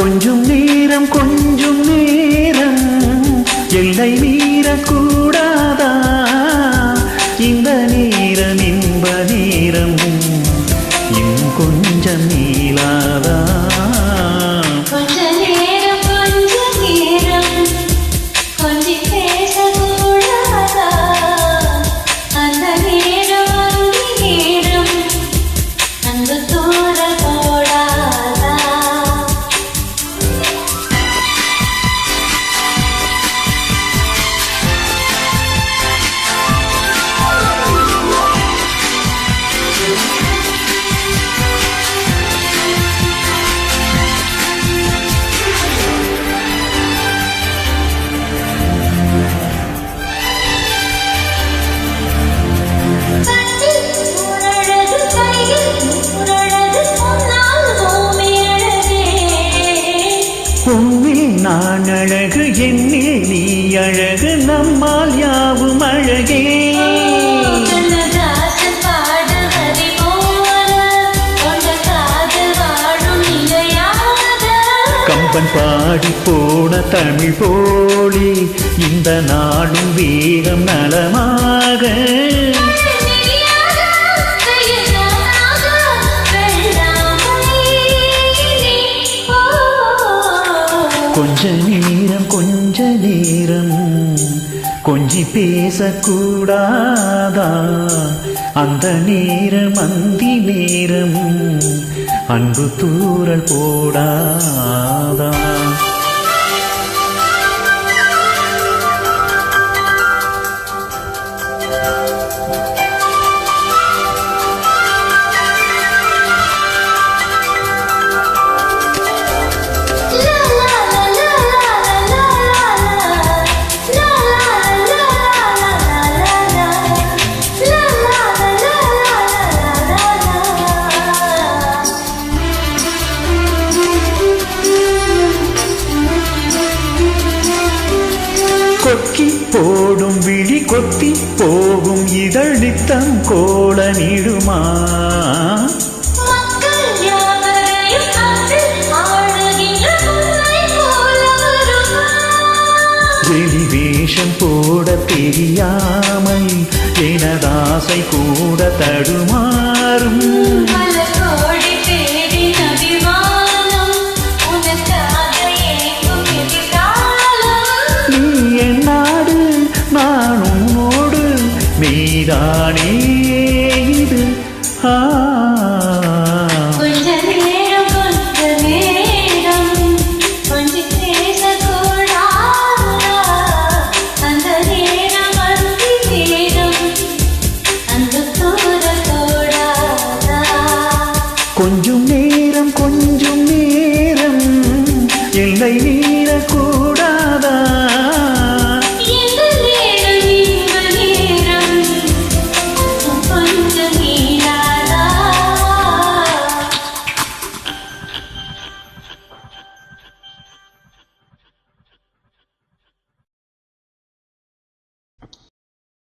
கொஞ்சம் நேரம் எல்லை மீறக்கூடாதா? இந்த நேரம் இன்ப நேரம் இன்னும் கொஞ்சம் நீளாதா? உன்னில் நான் அழகு, என்னில் நீ அழகு, நம்மால் யாவும் அழகே. கம்பன் பாடி போன தமிழ் போலி இந்த நாடும் வேகம் நலமாக. கொஞ்ச நேரம் கொஞ்சி பேசக்கூடாதா? அந்த நேரம் அந்தி நேரம் அன்பு தூறல் போடாதா? கொக்கி போடும் விழி கொத்தி போகும் இதழ் நித்தம் கோலனிடுமா? வெளி வேஷம் போட தெரியாமல் எனதாசை கூட தடுமாறும்.